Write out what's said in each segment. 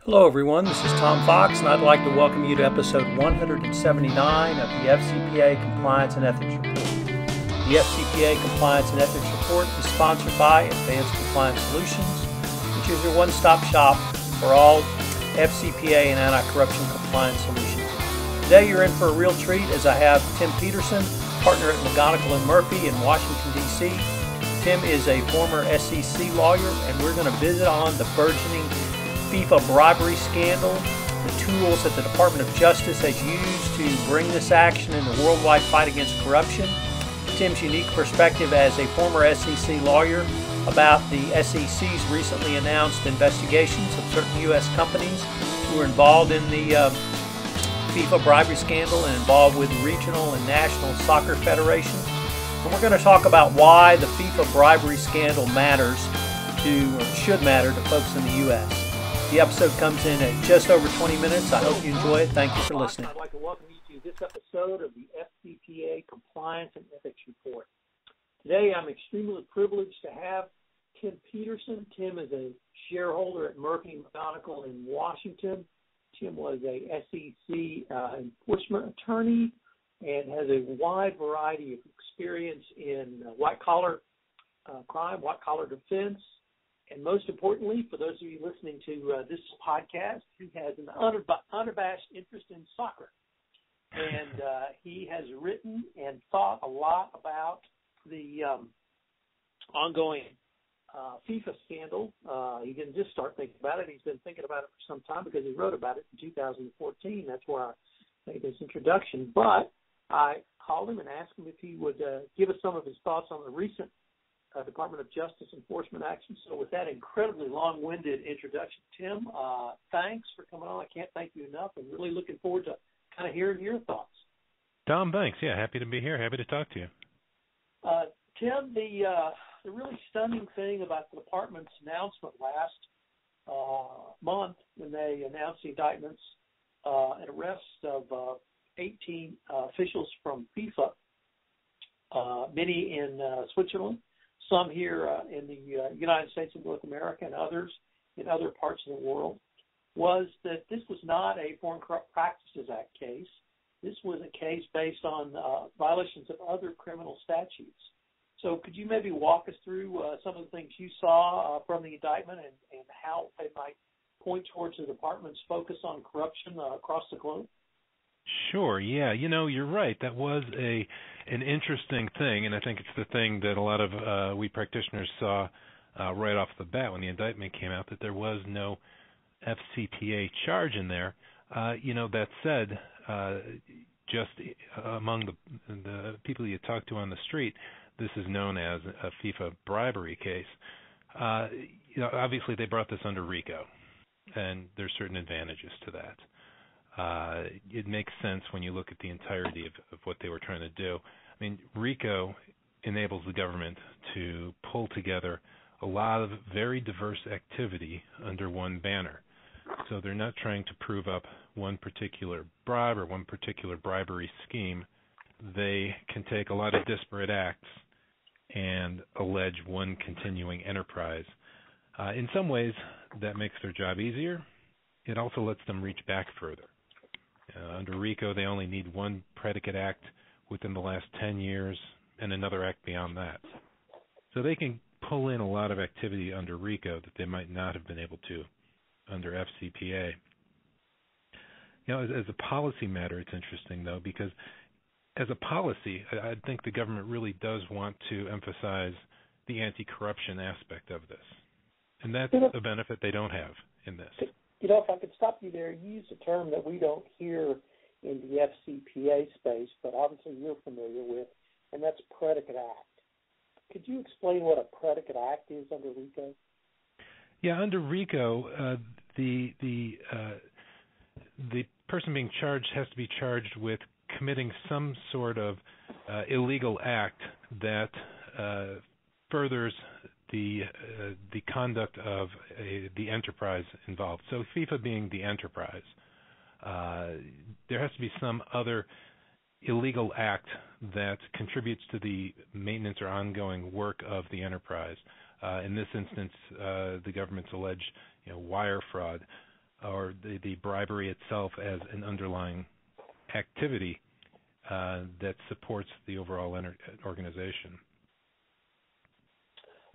Hello, everyone. This is Tom Fox, and I'd like to welcome you to episode 179 of the FCPA Compliance and Ethics Report. The FCPA Compliance and Ethics Report is sponsored by Advanced Compliance Solutions, which is your one-stop shop for all FCPA and anti-corruption compliance solutions. Today, you're in for a real treat as I have Tim Peterson, partner at McGonigal and Murphy in Washington, D.C. Tim is a former SEC lawyer, and we're going to visit on the burgeoning FIFA bribery scandal, the tools that the Department of Justice has used to bring this action in the worldwide fight against corruption, Tim's unique perspective as a former SEC lawyer about the SEC's recently announced investigations of certain U.S. companies who were involved in the FIFA bribery scandal and involved with regional and national soccer federations. And we're going to talk about why the FIFA bribery scandal matters to, or should matter to folks in the U.S. The episode comes in at just over 20 minutes. I hope you enjoy it. Thank you for listening. I'd like to welcome you to this episode of the FCPA Compliance and Ethics Report. Today, I'm extremely privileged to have Tim Peterson. Tim is a shareholder at Murphy McGonigal in Washington. Tim was a SEC enforcement attorney and has a wide variety of experience in white-collar crime, white-collar defense. And most importantly, for those of you listening to this podcast, he has an unabashed interest in soccer. And he has written and thought a lot about the ongoing FIFA scandal. He didn't just start thinking about it. He's been thinking about it for some time because he wrote about it in 2014. That's where I made this introduction. But I called him and asked him if he would give us some of his thoughts on the recent Department of Justice enforcement action. So with that incredibly long-winded introduction, Tim, thanks for coming on. I can't thank you enough, and really looking forward to kind of hearing your thoughts. Tom, thanks. Yeah, happy to be here. Happy to talk to you. Tim, the really stunning thing about the department's announcement last month when they announced the indictments and arrests of 18 officials from FIFA, many in Switzerland, some here in the United States of North America and others in other parts of the world, was that this was not a Foreign Corrupt Practices Act case. This was a case based on violations of other criminal statutes. So could you maybe walk us through some of the things you saw from the indictment and how they might point towards the department's focus on corruption across the globe? Sure, yeah. You know, you're right. That was an interesting thing, and I think it's the thing that a lot of we practitioners saw right off the bat when the indictment came out, that there was no FCPA charge in there. That said, just among the people you talk to on the street, this is known as a FIFA bribery case. Obviously they brought this under RICO, and there's certain advantages to that. It makes sense when you look at the entirety of what they were trying to do. I mean, RICO enables the government to pull together a lot of very diverse activity under one banner. So they're not trying to prove up one particular bribe or one particular bribery scheme. They can take a lot of disparate acts and allege one continuing enterprise. In some ways, that makes their job easier. It also lets them reach back further. Under RICO, they only need one predicate act within the last 10 years and another act beyond that. So they can pull in a lot of activity under RICO that they might not have been able to under FCPA. As a policy matter, it's interesting, though, because as a policy, I think the government really does want to emphasize the anti-corruption aspect of this. And that's a benefit they don't have in this. If I could stop you there, you used a term that we don't hear in the FCPA space, but obviously you're familiar with, and that's predicate act. Could you explain what a predicate act is under RICO? Yeah, under RICO, the person being charged has to be charged with committing some sort of illegal act that furthers the conduct of the enterprise involved. So FIFA being the enterprise, there has to be some other illegal act that contributes to the maintenance or ongoing work of the enterprise. In this instance, the government's alleged wire fraud. or the bribery itself as an underlying activity that supports the overall organization.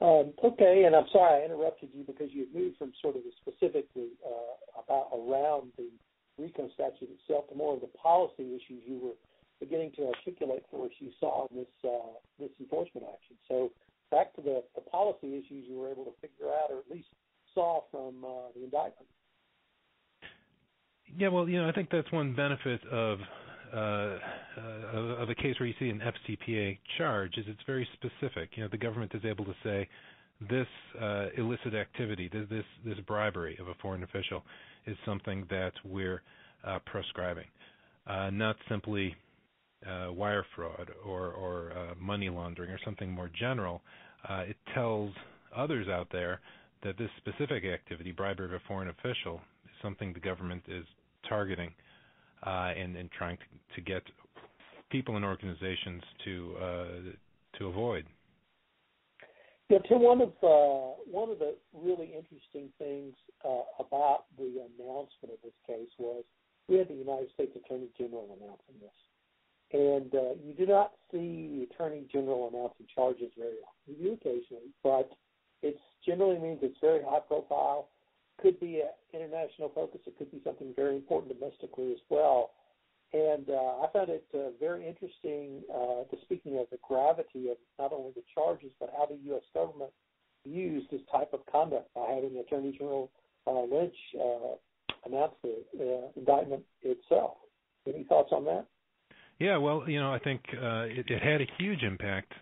Okay, and I'm sorry I interrupted you because you had moved from sort of the specifically around the RICO statute itself to more of the policy issues you were beginning to articulate for us you saw in this enforcement action. So back to the policy issues you were able to figure out or at least saw from the indictment. Yeah, well, I think that's one benefit of a case where you see an FCPA charge is it's very specific. The government is able to say this illicit activity, this bribery of a foreign official is something that we're proscribing, not simply wire fraud or money laundering or something more general. It tells others out there that this specific activity, bribery of a foreign official, is something the government is targeting and trying to get people and organizations to avoid. Yeah, Tim, one of the really interesting things about the announcement of this case was we had the United States Attorney General announcing this. And you do not see the Attorney General announcing charges very often. You do occasionally, but it generally means it's very high profile. Could be an international focus. It could be something very important domestically as well. And I found it very interesting, speaking of the gravity of not only the charges, but how the U.S. government used this type of conduct by having Attorney General Lynch announce the indictment itself. Any thoughts on that? Yeah, well, I think it had a huge impact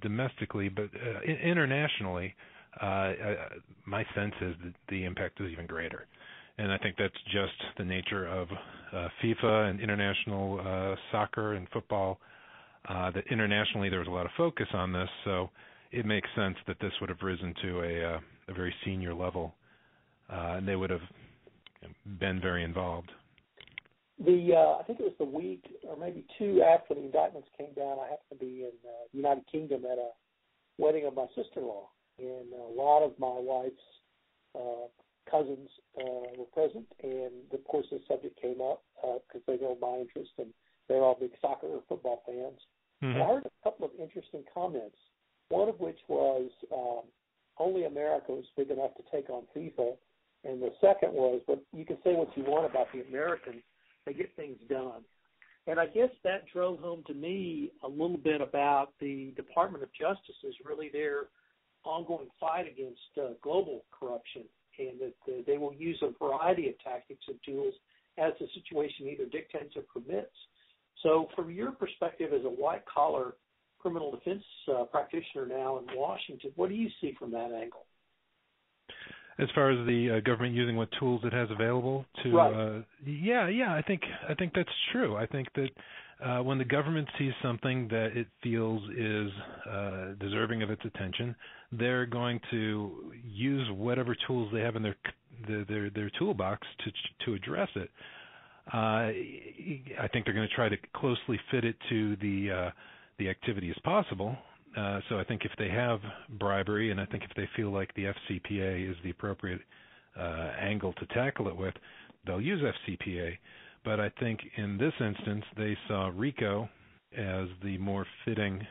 domestically, but internationally, my sense is that the impact was even greater. And I think that's just the nature of FIFA and international soccer and football, that internationally there was a lot of focus on this, so it makes sense that this would have risen to a very senior level, and they would have been very involved. I think it was the week or maybe two after the indictments came down, I happened to be in the United Kingdom at a wedding of my sister-in-law, and a lot of my wife's cousins were present, and of course the subject came up because they know my interest, and they're all big soccer or football fans. Mm-hmm. And I heard a couple of interesting comments, one of which was only America was big enough to take on FIFA, and the second was, but you can say what you want about the Americans, they get things done. And I guess that drove home to me a little bit about the Department of Justice's really their ongoing fight against global corruption, and that they will use a variety of tactics and tools as the situation either dictates or permits. So from your perspective as a white-collar criminal defense practitioner now in Washington, what do you see from that angle? As far as the government using what tools it has available to, right. I think that's true. I think that when the government sees something that it feels is deserving of its attention, they're going to use whatever tools they have in their toolbox to address it. I think they're going to try to closely fit it to the activity as possible. So I think if they have bribery, and I think if they feel like the FCPA is the appropriate angle to tackle it with, they'll use FCPA. But I think in this instance, they saw RICO as the more fitting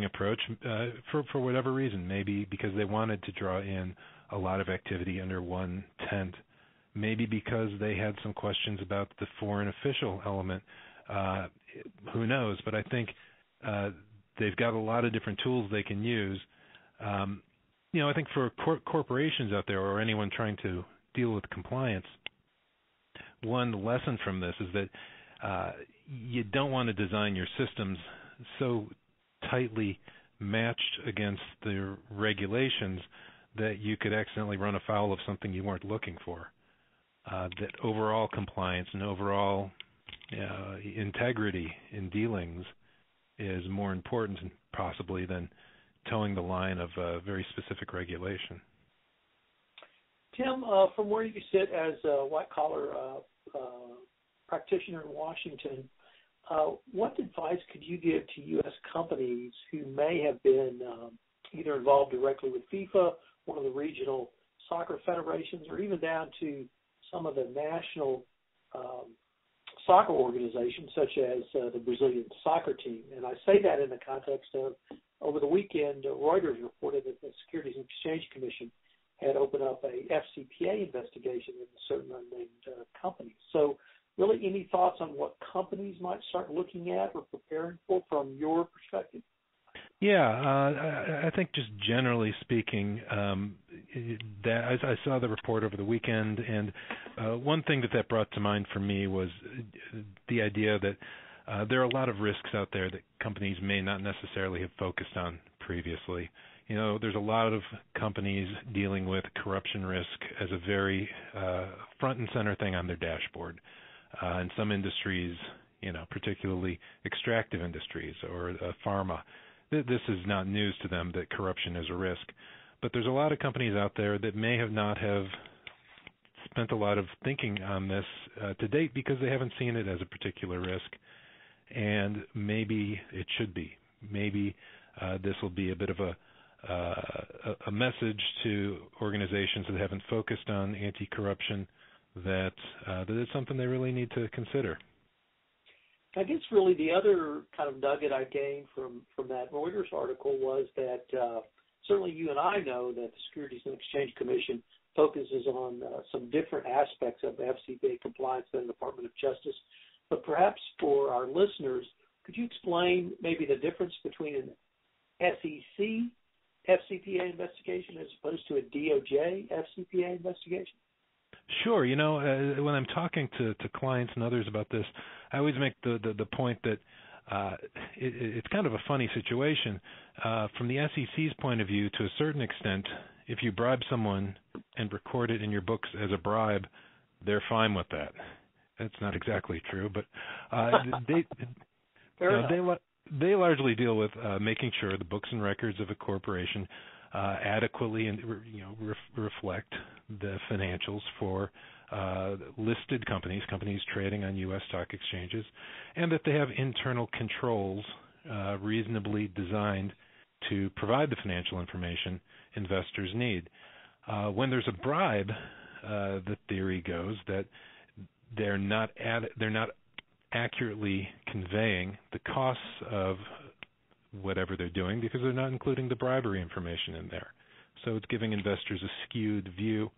approach for whatever reason. Maybe because they wanted to draw in a lot of activity under one tent. Maybe because they had some questions about the foreign official element. Who knows? But I think they've got a lot of different tools they can use. I think for corporations out there or anyone trying to deal with compliance, one lesson from this is that you don't want to design your systems so tightly matched against the regulations that you could accidentally run afoul of something you weren't looking for. That overall compliance and overall integrity in dealings is more important possibly than towing the line of very specific regulation. Tim, from where you sit as a white-collar practitioner in Washington, what advice could you give to U.S. companies who may have been either involved directly with FIFA, one of the regional soccer federations, or even down to some of the national soccer organizations, such as the Brazilian soccer team. And I say that in the context of, over the weekend, Reuters reported that the Securities and Exchange Commission had opened up a FCPA investigation into certain unnamed companies. So really, any thoughts on what companies might start looking at or preparing for from your perspective? Yeah, I think just generally speaking, that I saw the report over the weekend, and one thing that brought to mind for me was the idea that there are a lot of risks out there that companies may not necessarily have focused on previously. You know, there's a lot of companies dealing with corruption risk as a very front and center thing on their dashboard. In some industries, particularly extractive industries or pharma, this is not news to them that corruption is a risk. But there's a lot of companies out there that may not have spent a lot of thinking on this to date because they haven't seen it as a particular risk. And maybe it should be. Maybe this will be a bit of a message to organizations that haven't focused on anti-corruption that it's something they really need to consider. I guess really the other kind of nugget I gained from that Reuters article was that certainly you and I know that the Securities and Exchange Commission focuses on some different aspects of FCPA compliance than the Department of Justice. But perhaps for our listeners, could you explain maybe the difference between an SEC FCPA investigation as opposed to a DOJ FCPA investigation? Sure. When I'm talking to clients and others about this, I always make the point that it's kind of a funny situation. From the SEC's point of view, to a certain extent, if you bribe someone and record it in your books as a bribe, they're fine with that. That's not exactly true, but they largely deal with making sure the books and records of a corporation adequately and reflect the financials for listed companies trading on U.S. stock exchanges, and that they have internal controls reasonably designed to provide the financial information investors need. When there's a bribe, the theory goes that they're not accurately conveying the costs of whatever they're doing because they're not including the bribery information in there. So it's giving investors a skewed view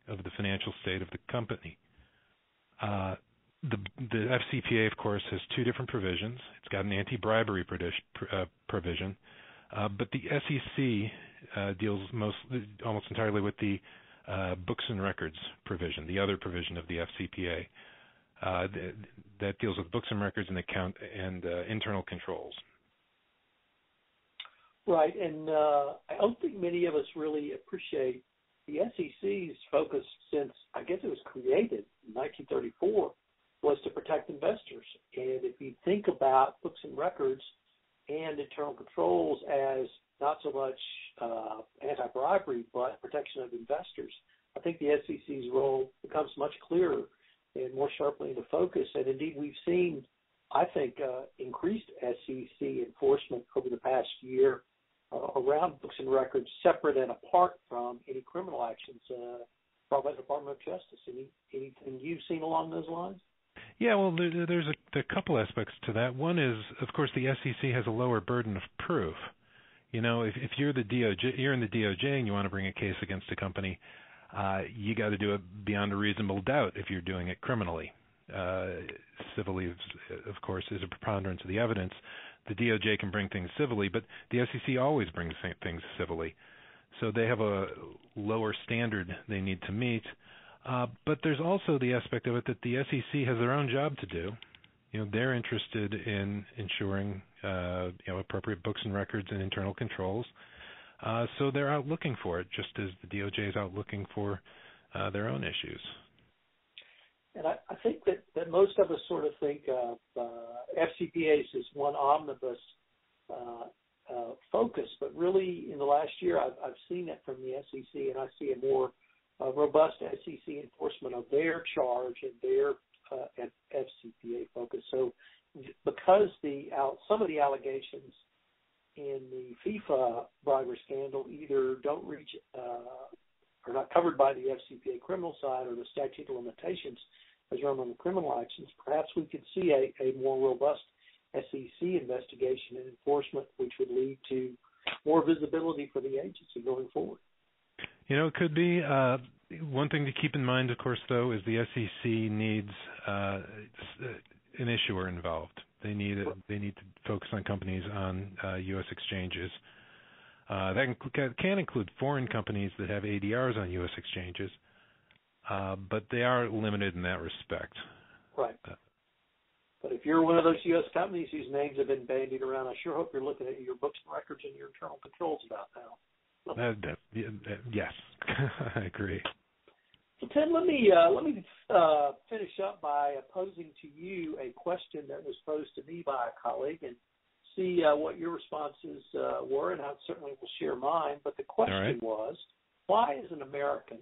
of the financial state of the company. The FCPA, of course, has two different provisions. It's got an anti-bribery provision, but the SEC deals almost entirely with the books and records provision, the other provision of the FCPA. That deals with books and records and internal controls. Right, and I don't think many of us really appreciate the SEC's focus since, I guess it was created in 1934, was to protect investors. And if you think about books and records and internal controls as not so much anti-bribery, but protection of investors, I think the SEC's role becomes much clearer and more sharply into focus. And indeed, we've seen, I think, increased SEC enforcement over the past year around books and records, separate and apart from any criminal actions brought by the Department of Justice. Anything you've seen along those lines? Yeah, well, there's a couple aspects to that. One is, of course, the SEC has a lower burden of proof. If you're the DOJ, you're in the DOJ and you want to bring a case against a company, you got to do it beyond a reasonable doubt if you're doing it criminally. Civilly, of course, is a preponderance of the evidence. The DOJ can bring things civilly, but the SEC always brings things civilly. So they have a lower standard they need to meet. But there's also the aspect of it that the SEC has their own job to do. They're interested in ensuring appropriate books and records and internal controls. So they're out looking for it, just as the DOJ is out looking for their own issues. And I think that most of us sort of think of FCPAs as one omnibus focus, but really in the last year I've seen that from the SEC, and I see a more robust SEC enforcement of their charge and their FCPA focus. So because some of the allegations in the FIFA bribery scandal either don't reach are not covered by the FCPA criminal side, or the statute of limitations as run on the criminal actions, perhaps we could see a more robust SEC investigation and enforcement, which would lead to more visibility for the agency going forward. It could be. One thing to keep in mind, of course, though, is the SEC needs an issuer involved. They need to focus on companies on U.S. exchanges. That can include foreign companies that have ADRs on U.S. exchanges, but they are limited in that respect. Right. But if you're one of those U.S. companies whose names have been bandied around, I sure hope you're looking at your books and records and your internal controls about now. Yes, I agree. So, Ted, let me finish up by posing to you a question that was posed to me by a colleague, and see what your responses were, and I certainly will share mine. But the question was, why, as an American,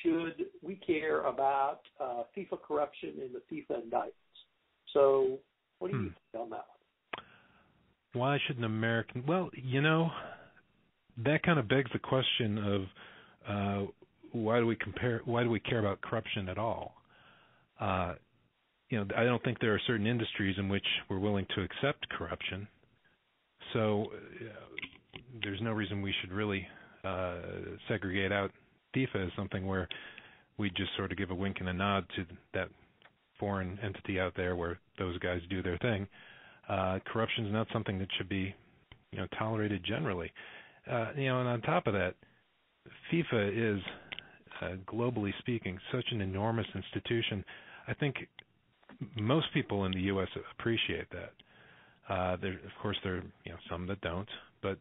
should we care about FIFA corruption in the FIFA indictments? So what do you think on that one? Why should an American? Well, that kind of begs the question of why do we care about corruption at all? I don't think there are certain industries in which we're willing to accept corruption. So there's no reason we should really segregate out FIFA as something where we just sort of give a wink and a nod to that foreign entity out there where those guys do their thing. Corruption is not something that should be, tolerated generally. And on top of that, FIFA is, globally speaking, such an enormous institution. I think most people in the U.S. appreciate that. Of course, there are some that don't. But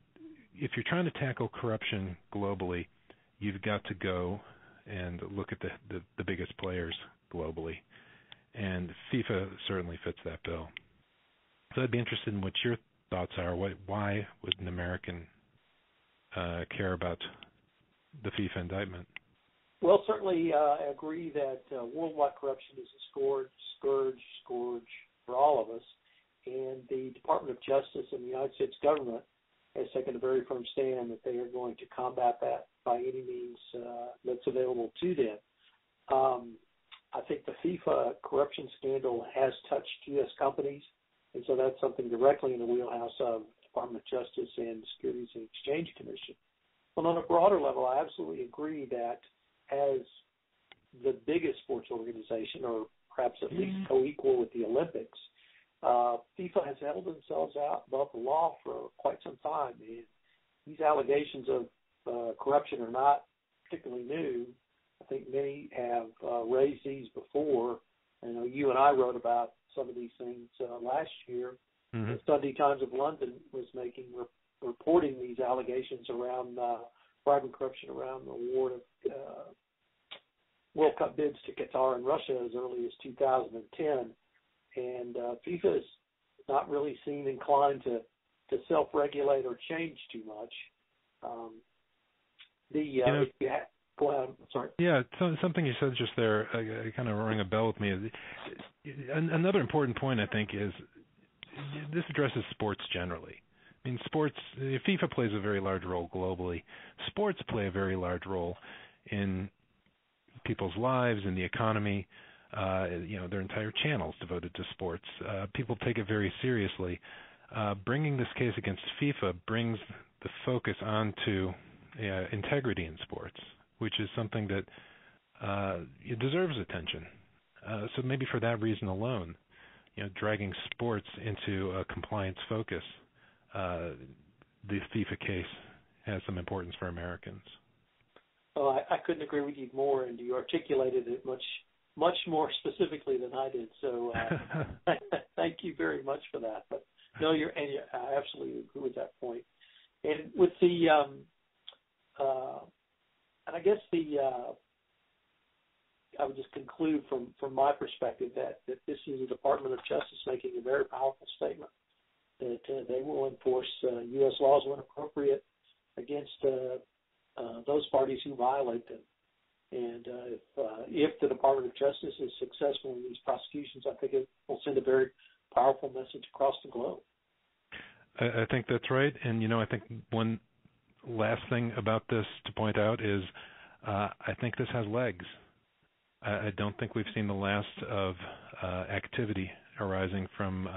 if you're trying to tackle corruption globally, you've got to go and look at the biggest players globally. And FIFA certainly fits that bill. So I'd be interested in what your thoughts are. Why would an American care about the FIFA indictment? Well, certainly I agree that worldwide corruption is a scourge for all of us. And the Department of Justice and the United States government has taken a very firm stand that they are going to combat that by any means that's available to them. I think the FIFA corruption scandal has touched U.S. companies, and so that's something directly in the wheelhouse of the Department of Justice and the Securities and Exchange Commission. But on a broader level, I absolutely agree that as the biggest sports organization, or perhaps at least co-equal with the Olympics, FIFA has held themselves out above the law for quite some time. And these allegations of corruption are not particularly new. I think many have raised these before. You and I wrote about some of these things last year. The Sunday Times of London was reporting these allegations around bribery and corruption around the award of World Cup bids to Qatar and Russia as early as 2010. And FIFA is not really seem inclined to self-regulate or change too much. Go ahead. I'm sorry. Yeah, something you said just there kind of rang a bell with me. Another important point, I think, is this addresses sports generally. I mean, FIFA plays a very large role globally. Sports play a very large role in people's lives, in the economy. There are entire channels devoted to sports. People take it very seriously. Bringing this case against FIFA brings the focus onto integrity in sports, which is something that it deserves attention. So maybe for that reason alone, dragging sports into a compliance focus, the FIFA case has some importance for Americans. Well, I couldn't agree with you more, and you articulated it much more specifically than I did. So thank you very much for that. But no, I absolutely agree with that point. And with the, and I guess I would just conclude from my perspective that this is the Department of Justice making a very powerful statement that they will enforce U.S. laws when appropriate against those parties who violate them. And if the Department of Justice is successful in these prosecutions, I think it will send a very powerful message across the globe. I think that's right. And, I think one last thing about this to point out is I think this has legs. I don't think we've seen the last of activity arising from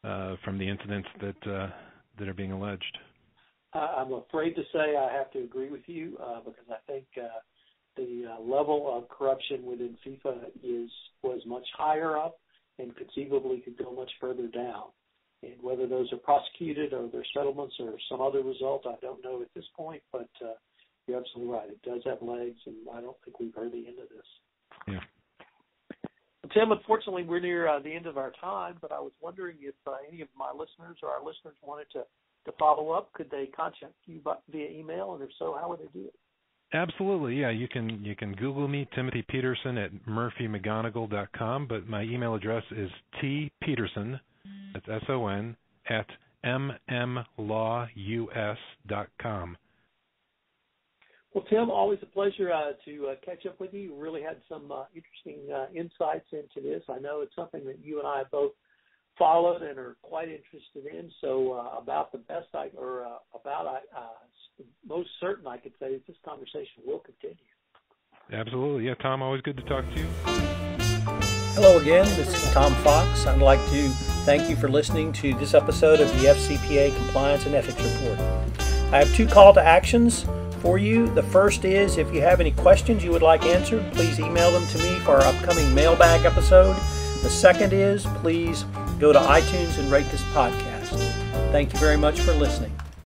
the incidents that are being alleged. I'm afraid to say I have to agree with you because I think the level of corruption within FIFA was much higher up and conceivably could go much further down. And whether those are prosecuted or their settlements or some other result, I don't know at this point, but you're absolutely right. It does have legs, and I don't think we've heard the end of this. Yeah. Tim, unfortunately, we're near the end of our time, but I was wondering if any of my listeners or our listeners wanted to follow up. Could they contact you via email, and if so, how would they do it? Absolutely, yeah. You can Google me, Timothy Peterson, at murphymcgonagall.com, but my email address is tpeterson, that's S-O-N, at mmlawus.com. Well, Tim, always a pleasure to catch up with you. You really had some interesting insights into this. I know it's something that you and I both followed and are quite interested in. So about the best most certain I could say is this conversation will continue. Absolutely. Yeah, Tom, always good to talk to you. Hello again. This is Tom Fox. I'd like to thank you for listening to this episode of the FCPA Compliance and Ethics Report. I have two call to actions for you. The first is if you have any questions you would like answered, please email them to me for our upcoming mailbag episode. The second is please go to iTunes and rate this podcast. Thank you very much for listening.